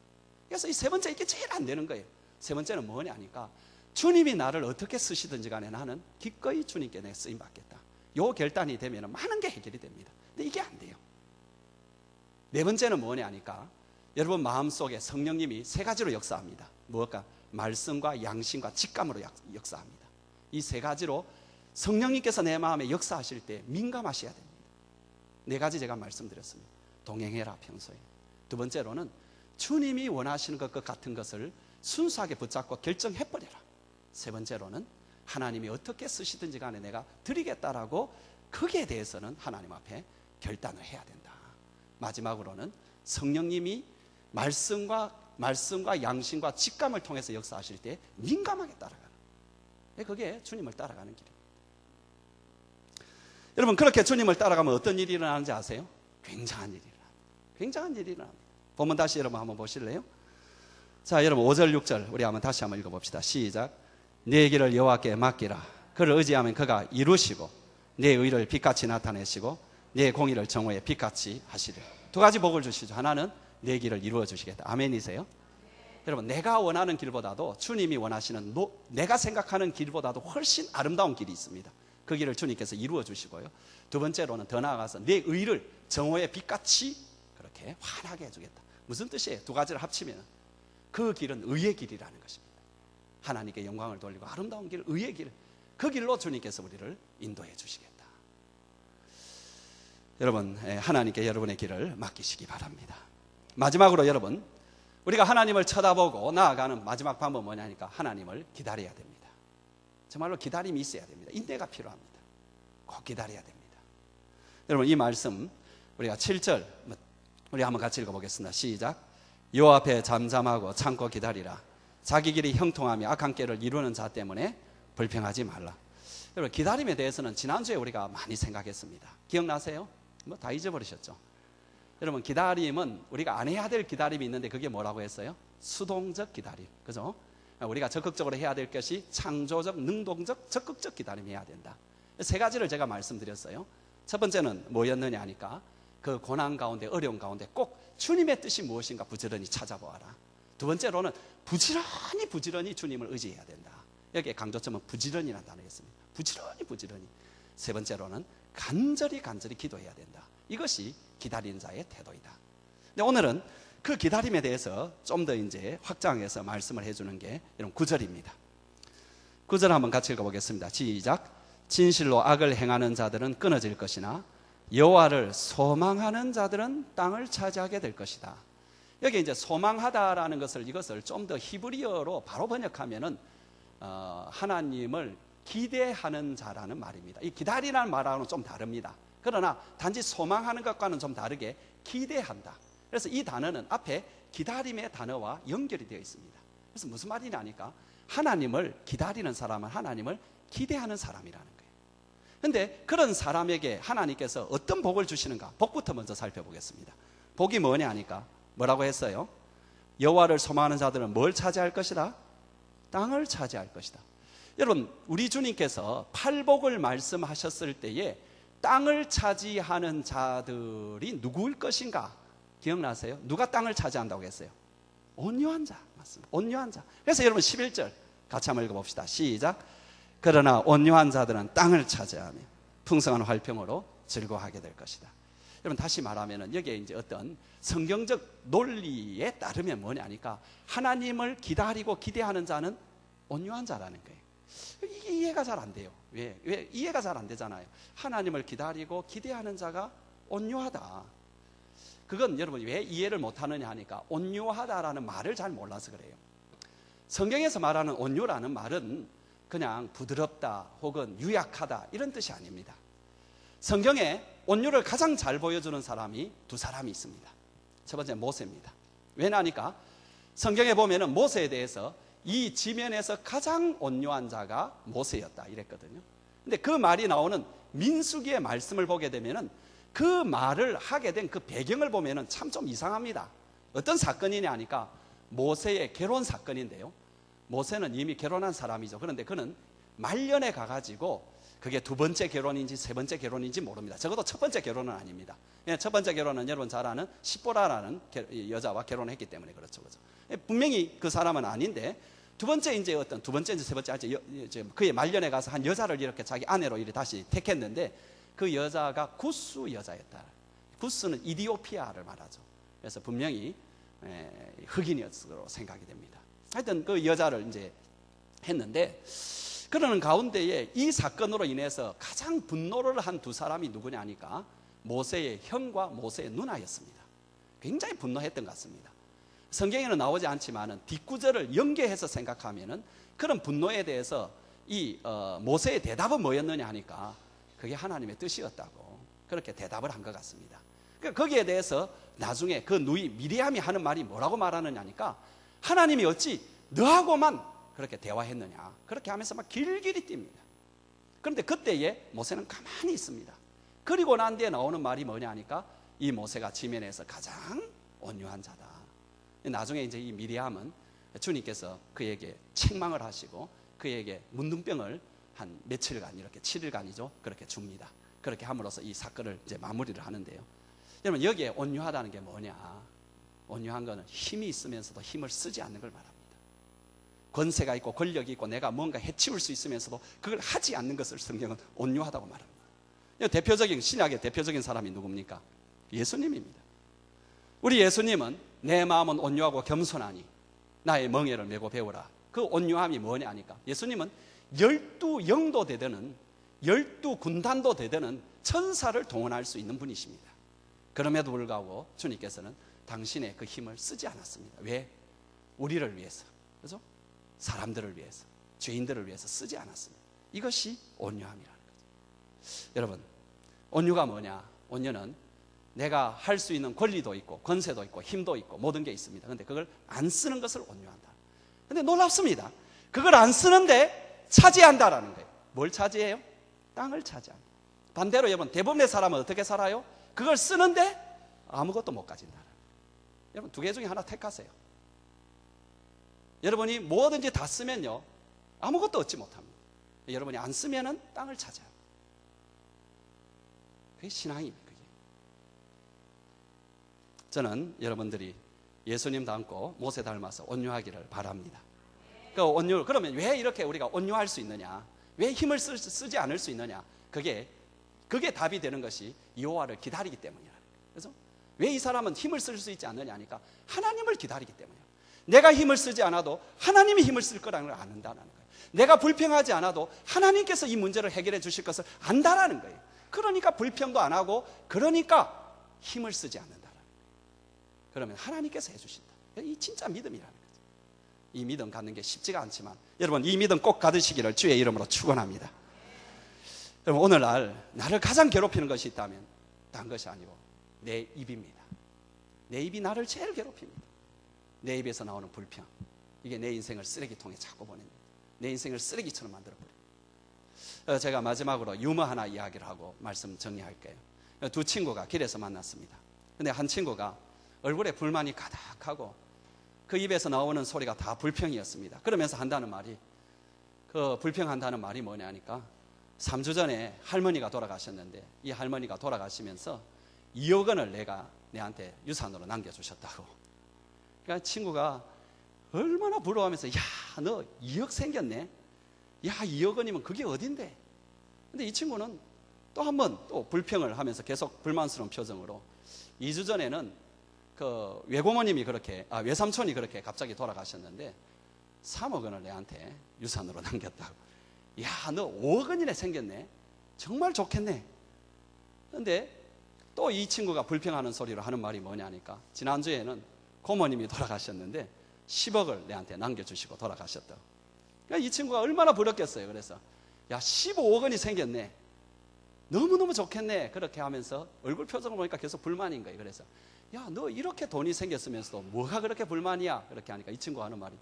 그래서 이 세 번째, 이게 제일 안 되는 거예요. 세 번째는 뭐냐 하니까, 주님이 나를 어떻게 쓰시든지 간에 나는 기꺼이 주님께 내 쓰임 받겠다. 요 결단이 되면 많은 게 해결이 됩니다. 근데 이게 안 돼요. 네 번째는 뭐냐 하니까, 여러분 마음속에 성령님이 3가지로 역사합니다. 무엇까? 말씀과 양심과 직감으로 역사합니다. 이 3가지로 성령님께서 내 마음에 역사하실 때 민감하셔야 됩니다. 4가지 제가 말씀드렸습니다. 동행해라, 평소에. 두 번째로는 주님이 원하시는 것 같은 것을 순수하게 붙잡고 결정해버려라. 세 번째로는 하나님이 어떻게 쓰시든지 간에 내가 드리겠다라고, 거기에 대해서는 하나님 앞에 결단을 해야 된다. 마지막으로는 성령님이 말씀과 양심과 직감을 통해서 역사하실 때 민감하게 따라가는, 그게 주님을 따라가는 길입니다. 여러분, 그렇게 주님을 따라가면 어떤 일이 일어나는지 아세요? 굉장한 일이 일어납니다. 굉장한 일이 일어납니다. 본문 다시 여러분 한번 보실래요? 자, 여러분 5절 6절 우리 한번 다시 한번 읽어봅시다. 시작. 내 길을 여호와께 맡기라. 그를 의지하면 그가 이루시고 내 의를 빛같이 나타내시고 내 공의를 정오에 빛같이 하시리라. 2가지 복을 주시죠. 하나는 내 길을 이루어 주시겠다. 아멘이세요? 여러분, 내가 원하는 길보다도 주님이 원하시는, 내가 생각하는 길보다도 훨씬 아름다운 길이 있습니다. 그 길을 주님께서 이루어 주시고요. 두 번째로는 더 나아가서 내 의를 정오의 빛같이 그렇게 환하게 해주겠다. 무슨 뜻이에요? 2가지를 합치면 그 길은 의의 길이라는 것입니다. 하나님께 영광을 돌리고 아름다운 길, 의의 길, 그 길로 주님께서 우리를 인도해 주시겠다. 여러분, 하나님께 여러분의 길을 맡기시기 바랍니다. 마지막으로 여러분, 우리가 하나님을 쳐다보고 나아가는 마지막 방법은 뭐냐니까, 하나님을 기다려야 됩니다. 정말로 기다림이 있어야 됩니다. 인내가 필요합니다. 꼭 기다려야 됩니다. 여러분, 이 말씀 우리가 7절 우리 한번 같이 읽어보겠습니다. 시작. 여호와 앞에 잠잠하고 참고 기다리라. 자기 길이 형통하며 악한 길을 이루는 자 때문에 불평하지 말라. 여러분, 기다림에 대해서는 지난주에 우리가 많이 생각했습니다. 기억나세요? 다 잊어버리셨죠? 여러분, 기다림은 우리가 안 해야 될 기다림이 있는데, 그게 뭐라고 했어요? 수동적 기다림. 그죠? 우리가 적극적으로 해야 될 것이 창조적, 능동적, 적극적 기다림을 해야 된다. 3가지를 제가 말씀드렸어요. 첫 번째는 뭐였느냐 하니까, 그 고난 가운데, 어려움 가운데 꼭 주님의 뜻이 무엇인가 부지런히 찾아보아라. 두 번째로는 부지런히 주님을 의지해야 된다. 여기에 강조점은 부지런이라는 단어였습니다. 부지런히. 세 번째로는 간절히 기도해야 된다. 이것이 기다리는 자의 태도이다. 근데 오늘은 그 기다림에 대해서 좀 더 이제 확장해서 말씀을 해주는 게 이런 9절입니다. 9절 한번 같이 읽어보겠습니다. 시작. 진실로 악을 행하는 자들은 끊어질 것이나 여호와를 소망하는 자들은 땅을 차지하게 될 것이다. 여기 이제 소망하다라는 이것을 좀 더 히브리어로 바로 번역하면은 하나님을 기대하는 자라는 말입니다. 이 기다리라는 말하고는 좀 다릅니다. 그러나 단지 소망하는 것과는 좀 다르게 기대한다. 그래서 이 단어는 앞에 기다림의 단어와 연결이 되어 있습니다. 그래서 무슨 말이냐니까 하나님을 기다리는 사람은 하나님을 기대하는 사람이라는 거예요. 그런데 그런 사람에게 하나님께서 어떤 복을 주시는가? 복부터 먼저 살펴보겠습니다. 복이 뭐냐 하니까 뭐라고 했어요? 여호와를 소망하는 자들은 뭘 차지할 것이다? 땅을 차지할 것이다. 여러분, 우리 주님께서 팔복을 말씀하셨을 때에 땅을 차지하는 자들이 누구일 것인가? 기억나세요? 누가 땅을 차지한다고 했어요? 온유한 자. 맞습니다. 온유한 자. 그래서 여러분 11절 같이 한번 읽어봅시다. 시작. 그러나 온유한 자들은 땅을 차지하며 풍성한 활평으로 즐거워하게 될 것이다. 여러분 다시 말하면 여기에 이제 어떤 성경적 논리에 따르면 뭐냐니까 하나님을 기다리고 기대하는 자는 온유한 자라는 거예요. 이게 이해가 잘 안 돼요. 왜 이해가 잘 안 되잖아요. 하나님을 기다리고 기대하는 자가 온유하다. 그건 여러분 왜 이해를 못하느냐 하니까 온유하다라는 말을 잘 몰라서 그래요. 성경에서 말하는 온유라는 말은 그냥 부드럽다 혹은 유약하다 이런 뜻이 아닙니다. 성경에 온유를 가장 잘 보여주는 사람이 두 사람이 있습니다. 첫 번째 모세입니다. 왜냐하니까 성경에 보면은 모세에 대해서 이 지면에서 가장 온유한 자가 모세였다 이랬거든요. 근데 그 말이 나오는 민수기의 말씀을 보게 되면은 그 말을 하게 된 그 배경을 보면은 참 좀 이상합니다. 어떤 사건이냐 하니까 모세의 결혼 사건인데요. 모세는 이미 결혼한 사람이죠. 그런데 그는 말년에 가가지고 그게 두 번째 결혼인지 세 번째 결혼인지 모릅니다. 적어도 첫 번째 결혼은 아닙니다. 첫 번째 결혼은 여러분 잘 아는 시보라라는 여자와 결혼했기 때문에 그렇죠. 분명히 그 사람은 아닌데 두 번째 이제 어떤 두 번째 세 번째 그의 말년에 가서 한 여자를 이렇게 자기 아내로 이렇게 다시 택했는데 그 여자가 구스 여자였다. 구스는 이디오피아를 말하죠. 그래서 분명히 흑인이었으로 생각이 됩니다. 하여튼 그 여자를 이제 했는데 그러는 가운데에 이 사건으로 인해서 가장 분노를 한 두 사람이 누구냐 하니까 모세의 형과 모세의 누나였습니다. 굉장히 분노했던 것 같습니다. 성경에는 나오지 않지만은 뒷구절을 연계해서 생각하면은 그런 분노에 대해서 이 모세의 대답은 뭐였느냐 하니까 그게 하나님의 뜻이었다고 그렇게 대답을 한 것 같습니다. 그러니까 거기에 대해서 나중에 그 누이 미리암이 하는 말이 뭐라고 말하느냐 하니까 하나님이 어찌 너하고만 그렇게 대화했느냐 그렇게 하면서 막 길길이 뜁니다. 그런데 그때에 모세는 가만히 있습니다. 그리고 난 뒤에 나오는 말이 뭐냐 하니까 이 모세가 지면에서 가장 온유한 자다. 나중에 이제 이 미리암은 주님께서 그에게 책망을 하시고 그에게 문둥병을 한 며칠간 이렇게 7일간이죠 그렇게 줍니다. 그렇게 함으로써 이 사건을 이제 마무리를 하는데요. 여러분 여기에 온유하다는 게 뭐냐? 온유한 거는 힘이 있으면서도 힘을 쓰지 않는 걸 말합니다. 권세가 있고 권력이 있고 내가 뭔가 해치울 수 있으면서도 그걸 하지 않는 것을 성경은 온유하다고 말합니다. 대표적인 신약의 대표적인 사람이 누굽니까? 예수님입니다. 우리 예수님은 내 마음은 온유하고 겸손하니 나의 멍에를 메고 배우라. 그 온유함이 뭐냐 하니까 예수님은 12영도 되되는 12군단도 되되는 천사를 동원할 수 있는 분이십니다. 그럼에도 불구하고 주님께서는 당신의 그 힘을 쓰지 않았습니다. 왜? 우리를 위해서, 그죠? 사람들을 위해서, 죄인들을 위해서 쓰지 않았습니다. 이것이 온유함이라는 거죠. 여러분, 온유가 뭐냐? 온유는 내가 할 수 있는 권리도 있고 권세도 있고 힘도 있고 모든 게 있습니다. 그런데 그걸 안 쓰는 것을 온유한다. 그런데 놀랍습니다. 그걸 안 쓰는데 차지한다라는 거예요. 뭘 차지해요? 땅을 차지한다. 반대로 여러분 대부분의 사람은 어떻게 살아요? 그걸 쓰는데 아무것도 못 가진다. 여러분 두 개 중에 하나 택하세요. 여러분이 뭐든지 다 쓰면요 아무것도 얻지 못합니다. 여러분이 안 쓰면은 땅을 차지합니다. 그게 신앙입니다. 그게. 저는 여러분들이 예수님 닮고 모세 닮아서 온유하기를 바랍니다. 그러면 왜 이렇게 우리가 온유할 수 있느냐? 왜 힘을 쓰지 않을 수 있느냐? 그게 답이 되는 것이 여호와를 기다리기 때문이라. 그래서 왜 이 사람은 힘을 쓸 수 있지 않느냐 하니까 하나님을 기다리기 때문이에요. 내가 힘을 쓰지 않아도 하나님이 힘을 쓸 거라는 걸 안다는 거예요. 내가 불평하지 않아도 하나님께서 이 문제를 해결해 주실 것을 안다라는 거예요. 그러니까 불평도 안 하고, 그러니까 힘을 쓰지 않는다라는 거예요. 그러면 하나님께서 해주신다. 이 진짜 믿음이라는 거죠. 이 믿음 갖는 게 쉽지가 않지만 여러분, 이 믿음 꼭 가지시기를 주의 이름으로 축원합니다. 여러분, 오늘날 나를 가장 괴롭히는 것이 있다면 딴 것이 아니고 내 입입니다. 내 입이 나를 제일 괴롭힙니다. 내 입에서 나오는 불평, 이게 내 인생을 쓰레기통에 자꾸 보냅니다. 내 인생을 쓰레기처럼 만들어버려요. 제가 마지막으로 유머 하나 이야기를 하고 말씀 정리할게요. 두 친구가 길에서 만났습니다. 근데 한 친구가 얼굴에 불만이 가득하고 그 입에서 나오는 소리가 다 불평이었습니다. 그러면서 한다는 말이, 그 불평한다는 말이 뭐냐니까 3주 전에 할머니가 돌아가셨는데 이 할머니가 돌아가시면서 2억 원을 내한테 유산으로 남겨주셨다고. 그러니까 친구가 얼마나 부러워하면서, 야, 너 2억 생겼네? 야, 2억 원이면 그게 어딘데? 근데 이 친구는 또 한 번 또 불평을 하면서 계속 불만스러운 표정으로 2주 전에는 그 외고모님이 외삼촌이 그렇게 갑자기 돌아가셨는데 3억 원을 내한테 유산으로 남겼다고. 야, 너 5억 원이나 생겼네? 정말 좋겠네. 근데 또 이 친구가 불평하는 소리로 하는 말이 뭐냐니까 지난주에는 고모님이 돌아가셨는데 10억을 내한테 남겨주시고 돌아가셨다고. 그러니까 이 친구가 얼마나 부럽겠어요. 그래서 야, 15억 원이 생겼네, 너무너무 좋겠네, 그렇게 하면서 얼굴 표정을 보니까 계속 불만인 거예요. 그래서 야, 너 이렇게 돈이 생겼으면서도 뭐가 그렇게 불만이야? 그렇게 하니까 이 친구가 하는 말이,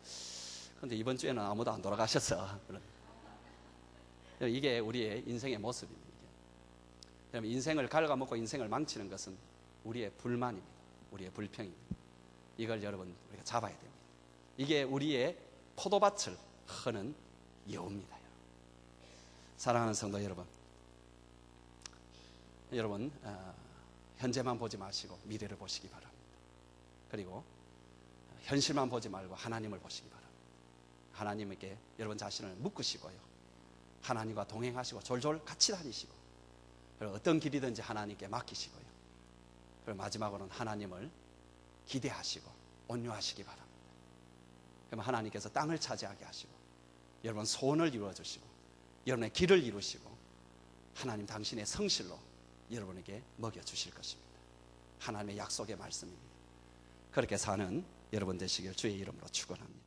근데 이번 주에는 아무도 안 돌아가셨어. 이게 우리의 인생의 모습입니다. 인생을 갉아먹고 인생을 망치는 것은 우리의 불만입니다. 우리의 불평입니다. 이걸 여러분 우리가 잡아야 됩니다. 이게 우리의 포도밭을 허는 여우입니다. 사랑하는 성도 여러분, 현재만 보지 마시고 미래를 보시기 바랍니다. 그리고 현실만 보지 말고 하나님을 보시기 바랍니다. 하나님께 여러분 자신을 묶으시고요, 하나님과 동행하시고 졸졸 같이 다니시고, 그리고 어떤 길이든지 하나님께 맡기시고요, 그리고 마지막으로는 하나님을 기대하시고 온유하시기 바랍니다. 그러면 하나님께서 땅을 차지하게 하시고 여러분 소원을 이루어주시고 여러분의 길을 이루시고 하나님 당신의 성실로 여러분에게 먹여주실 것입니다. 하나님의 약속의 말씀입니다. 그렇게 사는 여러분 되시길 주의 이름으로 축원합니다.